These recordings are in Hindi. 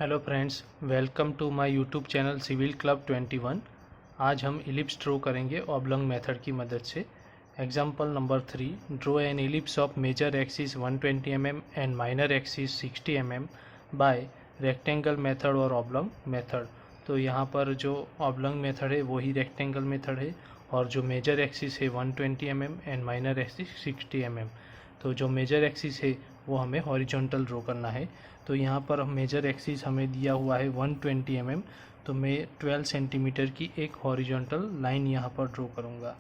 Hello friends, welcome to my YouTube channel civil club 21। आज हम इलिप्स ड्रॉ करेंगे ऑब्लॉन्ग मेथड की मदद से। Example number 3, draw an ellipse of major axis 120 mm and minor axis 60 mm by rectangle method और ऑब्लॉन्ग मेथड। तो यहाँ पर जो ऑब्लॉन्ग मेथड है वही रेक्टेंगल मेथड है, और जो मेजर एक्सिस है 120 mm and minor axis 60 mm। तो जो मेजर एक्सिस है वो हमें हॉरिजॉन्टल ड्रॉ करना है। तो यहाँ पर मेजर एक्सिस हमें दिया हुआ है 120 mm, तो मैं 12 सेंटीमीटर की एक हॉरिजॉन्टल लाइन यहाँ पर ड्रॉ करूँगा।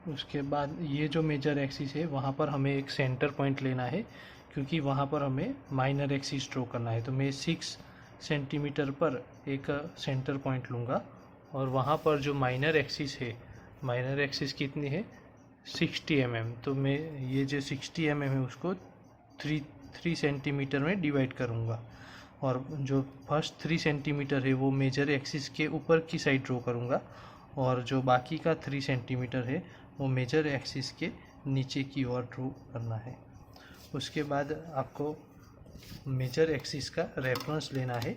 उसके बाद ये जो मेजर एक्सिस है वहाँ पर हमें एक सेंटर पॉइंट लेना है, क्योंकि वहाँ पर हमें माइनर एक्सिस ड्रॉ करना है। तो मैं 6 सेंटीमीटर पर एक सेंटर पॉइंट लूँगा, और वहाँ पर जो माइनर एक्सिस है, माइनर एक्सिस कितनी है 60 mm। तो मैं ये जो 60 mm है उसको 3 सेंटीमीटर में डिवाइड करूँगा, और जो फर्स्ट 3 सेंटीमीटर है वो मेजर एक्सिस के ऊपर की साइड ड्रॉ करूँगा, और जो बाकी का 3 सेंटीमीटर है वो मेजर एक्सिस के नीचे की ओर ड्रॉ करना है। उसके बाद आपको मेजर एक्सिस का रेफरेंस लेना है,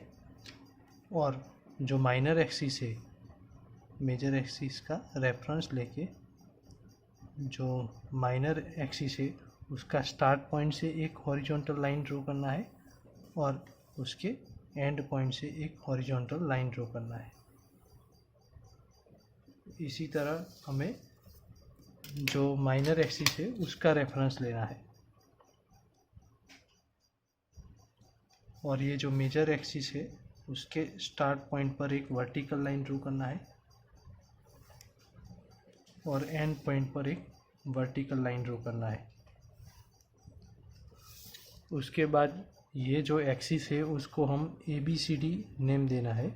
और जो माइनर एक्सिस है मेजर एक्सिस का रेफरेंस लेके जो माइनर एक्सिस है उसका स्टार्ट पॉइंट से एक हॉरिजॉन्टल लाइन ड्रॉ करना है, और उसके एंड पॉइंट से एक हॉरिजॉन्टल लाइन ड्रॉ करना है। इसी तरह हमें जो माइनर एक्सिस है उसका रेफरेंस लेना है, और ये जो मेजर एक्सिस है उसके स्टार्ट पॉइंट पर एक वर्टिकल लाइन ड्रॉ करना है, और एंड पॉइंट पर एक वर्टिकल लाइन ड्रॉ करना है। उसके बाद ये जो एक्सिस है उसको हम ABCD नेम देना है,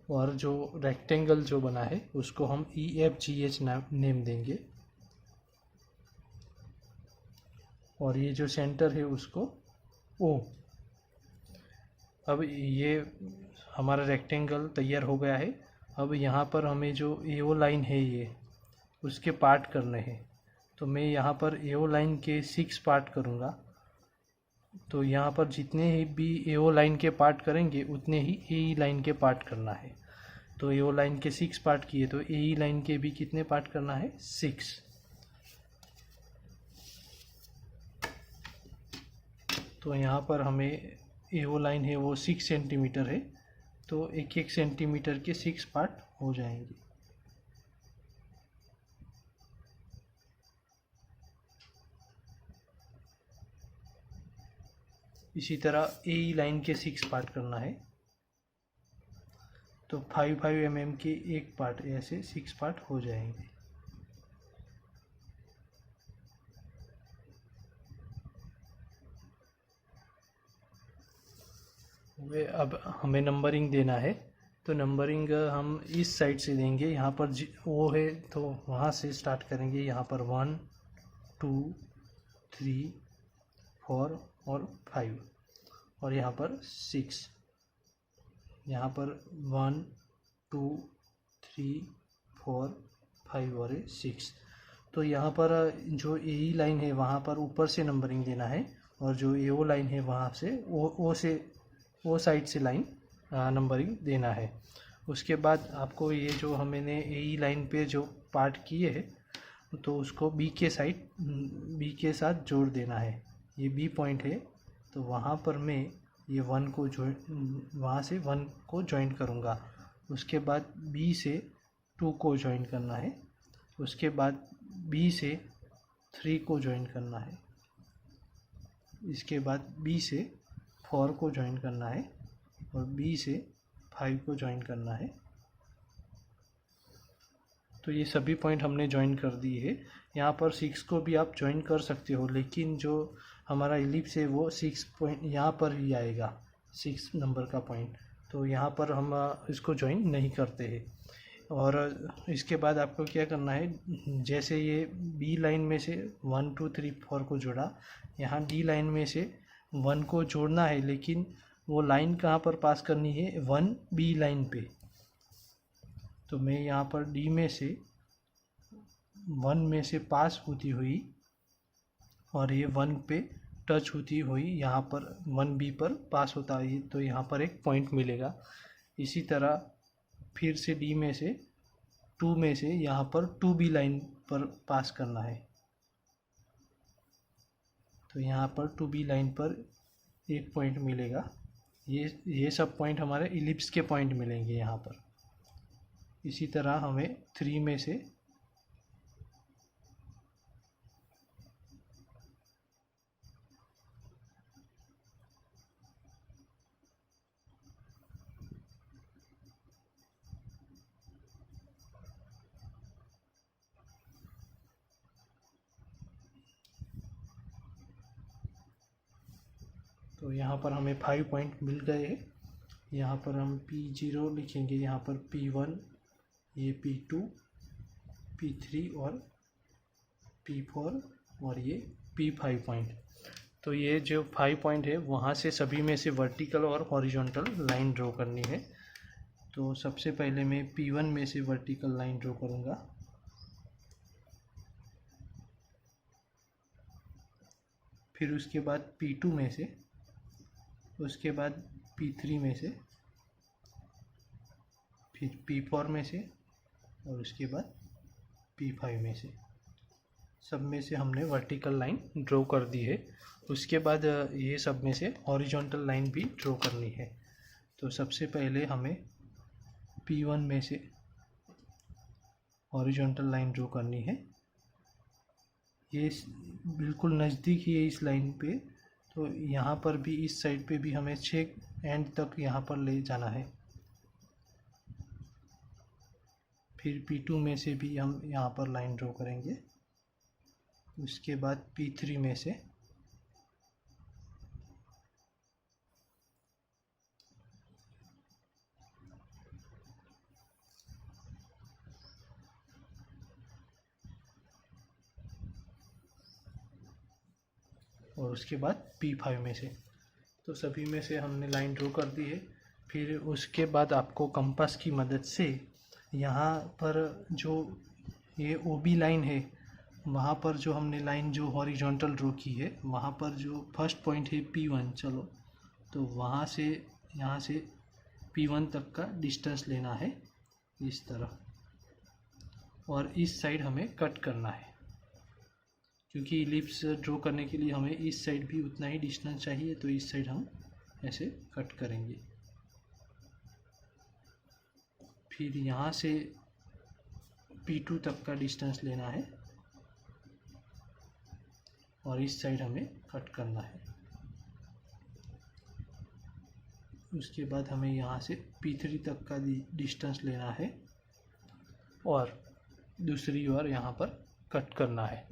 और जो रेक्टेंगल जो बना है उसको हम EFGH नेम देंगे, और ये जो सेंटर है उसको O। अब ये हमारा रेक्टेंगल तैयार हो गया है। अब यहाँ पर हमें जो AO लाइन है ये उसके पार्ट करने हैं। तो मैं यहाँ पर AO लाइन के 6 पार्ट करूँगा। तो यहाँ पर जितने ही भी AO लाइन के पार्ट करेंगे उतने ही AE लाइन के पार्ट करना है। तो AO लाइन के 6 पार्ट किए तो AE लाइन के भी कितने पार्ट करना है 6। तो यहाँ पर हमें AO लाइन है वो 6 सेंटीमीटर है, तो 1-1 सेंटीमीटर के 6 पार्ट हो जाएंगे। इसी तरह AE लाइन के 6 पार्ट करना है, तो 5-5 mm के एक पार्ट, ऐसे 6 पार्ट हो जाएंगे। वे अब हमें नंबरिंग देना है, तो नंबरिंग हम इस साइड से देंगे। यहाँ पर वो है तो वहाँ से स्टार्ट करेंगे। यहाँ पर 1 2 3 4 और 5, और यहाँ पर 6। यहाँ पर 1 2 3 4 5 और 6। तो यहाँ पर जो AE लाइन है वहाँ पर ऊपर से नंबरिंग देना है, और जो AO लाइन है वहाँ से ओ साइड से लाइन नंबरिंग देना है। उसके बाद आपको ये जो हमने AE लाइन पे जो पार्ट किए हैं तो उसको B के साथ जोड़ देना है। ये B पॉइंट है, तो वहाँ पर मैं ये 1 को वहाँ से 1 को ज्वाइन करूँगा। उसके बाद B से 2 को ज्वाइन करना है। उसके बाद B से 3 को ज्वाइन करना है। इसके बाद B से 4 को ज्वाइन करना है, और B से 5 को ज्वाइन करना है। तो ये सभी पॉइंट हमने ज्वाइन कर दिए है। यहाँ पर 6 को भी आप ज्वाइन कर सकते हो, लेकिन जो हमारा इलिप्स है वो 6 पॉइंट यहाँ पर ही आएगा, 6 नंबर का पॉइंट। तो यहाँ पर हम इसको ज्वाइन नहीं करते हैं। और इसके बाद आपको क्या करना है, जैसे ये B लाइन में से 1 2 3 4 को जोड़ा, यहाँ D लाइन में से 1 को जोड़ना है, लेकिन वो लाइन कहाँ पर पास करनी है 1B लाइन पे। तो मैं यहाँ पर डी में से 1 में से पास होती हुई और ये 1 पे टच होती हुई यहाँ पर 1B पर पास होता है, तो यहाँ पर एक पॉइंट मिलेगा। इसी तरह फिर से डी में से 2 में से यहाँ पर 2B लाइन पर पास करना है। तो यहाँ पर 2B लाइन पर एक पॉइंट मिलेगा। ये सब पॉइंट हमारे इलिप्स के पॉइंट मिलेंगे यहाँ पर। इसी तरह हमें 3 में से तो यहाँ पर हमें 5 पॉइंट मिल गए हैं। यहाँ पर हम P0 लिखेंगे, यहाँ पर P1, ये P2, P3 और P4 और ये P5 पॉइंट। तो ये जो 5 पॉइंट है वहाँ से सभी में से वर्टिकल और हॉरिजॉन्टल लाइन ड्रॉ करनी है। तो सबसे पहले मैं P1 में से वर्टिकल लाइन ड्रॉ करूँगा। फिर उसके बाद P2 में से, उसके बाद P3 में से, फिर P4 में से और उसके बाद P5 में से। सब में से हमने वर्टिकल लाइन ड्रॉ कर दी है। उसके बाद ये सब में से हॉरिजॉन्टल लाइन भी ड्रॉ करनी है। तो सबसे पहले हमें P1 में से हॉरिजॉन्टल लाइन ड्रॉ करनी है। ये बिल्कुल नज़दीक ही है इस लाइन पे, तो यहाँ पर भी इस साइड पे भी हमें 6 एंड तक यहाँ पर ले जाना है। फिर P2 में से भी हम यहाँ पर लाइन ड्रॉ करेंगे। उसके बाद P3 में से, और उसके बाद P5 में से। तो सभी में से हमने लाइन ड्रॉ कर दी है। फिर उसके बाद आपको कंपास की मदद से यहाँ पर जो ये OB लाइन है, वहाँ पर जो हमने लाइन जो हॉरिजॉन्टल ड्रॉ की है, वहाँ पर जो फर्स्ट पॉइंट है P1, चलो तो वहाँ से यहाँ से P1 तक का डिस्टेंस लेना है इस तरह, और इस साइड हमें कट करना है क्योंकि इलिप्स ड्रॉ करने के लिए हमें इस साइड भी उतना ही डिस्टेंस चाहिए। तो इस साइड हम ऐसे कट करेंगे। फिर यहाँ से P2 तक का डिस्टेंस लेना है और इस साइड हमें कट करना है। उसके बाद हमें यहाँ से P3 तक का डिस्टेंस लेना है और दूसरी ओर यहाँ पर कट करना है।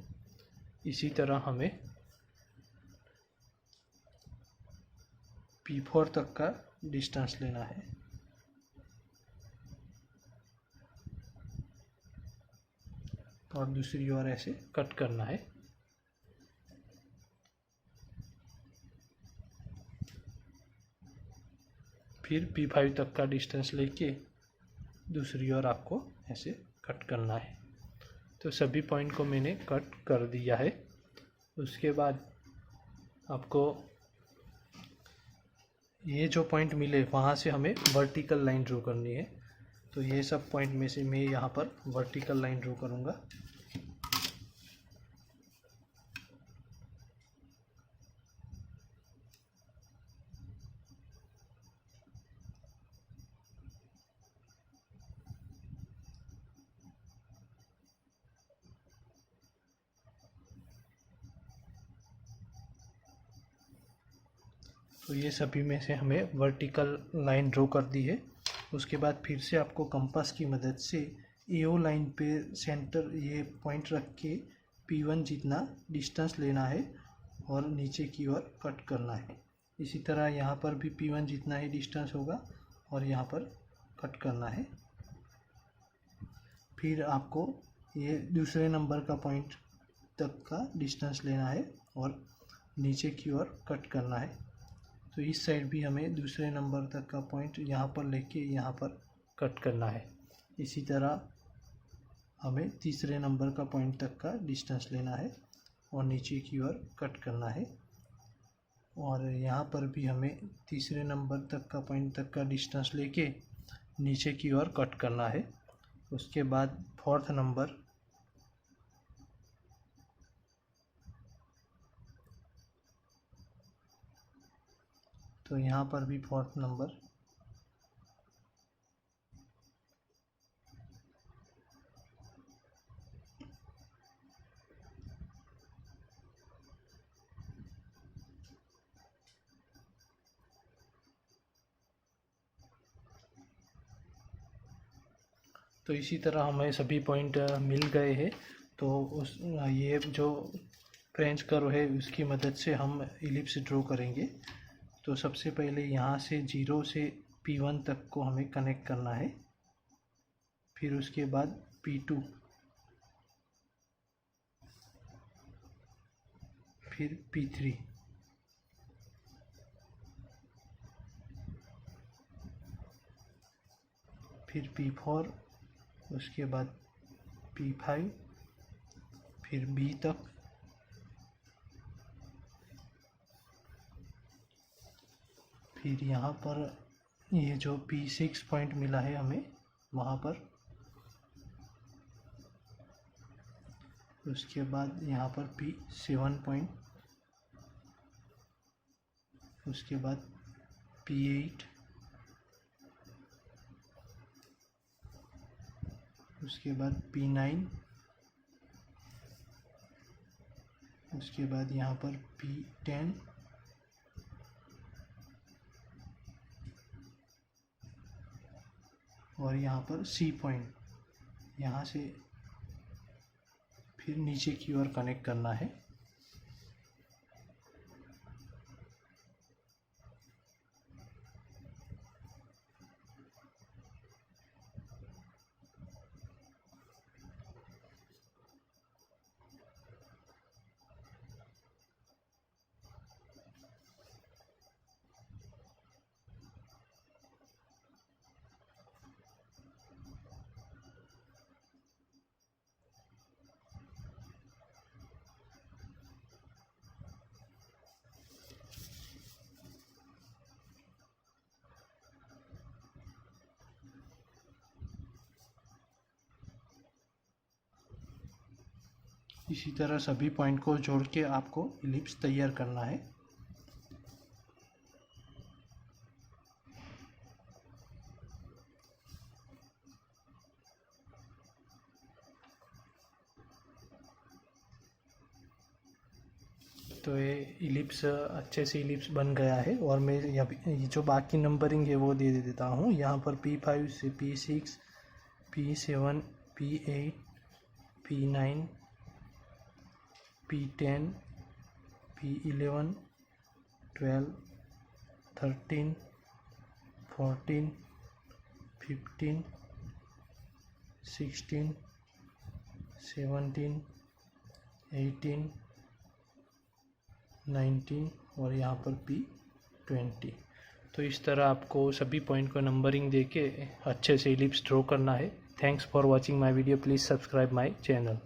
इसी तरह हमें P4 तक का डिस्टेंस लेना है और दूसरी ओर ऐसे कट करना है। फिर P5 तक का डिस्टेंस लेके दूसरी ओर आपको ऐसे कट करना है। तो सभी पॉइंट को मैंने कट कर दिया है। उसके बाद आपको ये जो पॉइंट मिले वहाँ से हमें वर्टिकल लाइन ड्रॉ करनी है। तो ये सब पॉइंट में से मैं यहाँ पर वर्टिकल लाइन ड्रॉ करूँगा। तो ये सभी में से हमें वर्टिकल लाइन ड्रॉ कर दी है। उसके बाद फिर से आपको कंपास की मदद से AO लाइन पे सेंटर ये पॉइंट रख के P1 जितना डिस्टेंस लेना है और नीचे की ओर कट करना है। इसी तरह यहाँ पर भी P1 जितना ही डिस्टेंस होगा और यहाँ पर कट करना है। फिर आपको ये दूसरे नंबर का पॉइंट तक का डिस्टेंस लेना है और नीचे की ओर कट करना है। तो इस साइड भी हमें दूसरे नंबर तक का पॉइंट यहाँ पर लेके यहाँ पर कट करना है। इसी तरह हमें तीसरे नंबर का पॉइंट तक का डिस्टेंस लेना है और नीचे की ओर कट करना है। और यहाँ पर भी हमें तीसरे नंबर तक का पॉइंट तक का डिस्टेंस लेके नीचे की ओर कट करना है। उसके बाद फोर्थ नंबर तो यहाँ पर भी फोर्थ नंबर तो इसी तरह हमें सभी पॉइंट मिल गए हैं। तो उस ये जो फ्रेंच कर्व है उसकी मदद से हम इलिप्स ड्रॉ करेंगे। तो सबसे पहले यहाँ से 0 से P1 तक को हमें कनेक्ट करना है, फिर उसके बाद P2, फिर P3, फिर P4, उसके बाद P5, फिर B तक, फिर यहाँ पर ये जो P6 पॉइंट मिला है हमें वहाँ पर, उसके बाद यहाँ पर P7 पॉइंट, उसके बाद P8, उसके बाद P9, उसके बाद यहाँ पर P10, और यहाँ पर C पॉइंट, यहाँ से फिर नीचे की ओर कनेक्ट करना है। इसी तरह सभी पॉइंट को जोड़ के आपको इलिप्स तैयार करना है। तो ये इलिप्स अच्छे से इलिप्स बन गया है। और मैं ये जो बाकी नंबरिंग है वो दे देता हूँ। यहाँ पर P5 से P6, P7, P8, P9, P10, P11, 12, 13, 14, 15, 16, 17, 18, 19 और यहाँ पर P20। तो इस तरह आपको सभी पॉइंट को नंबरिंग देके अच्छे से इलिप्स ड्रॉ करना है। Thanks for watching my video. Please subscribe my channel.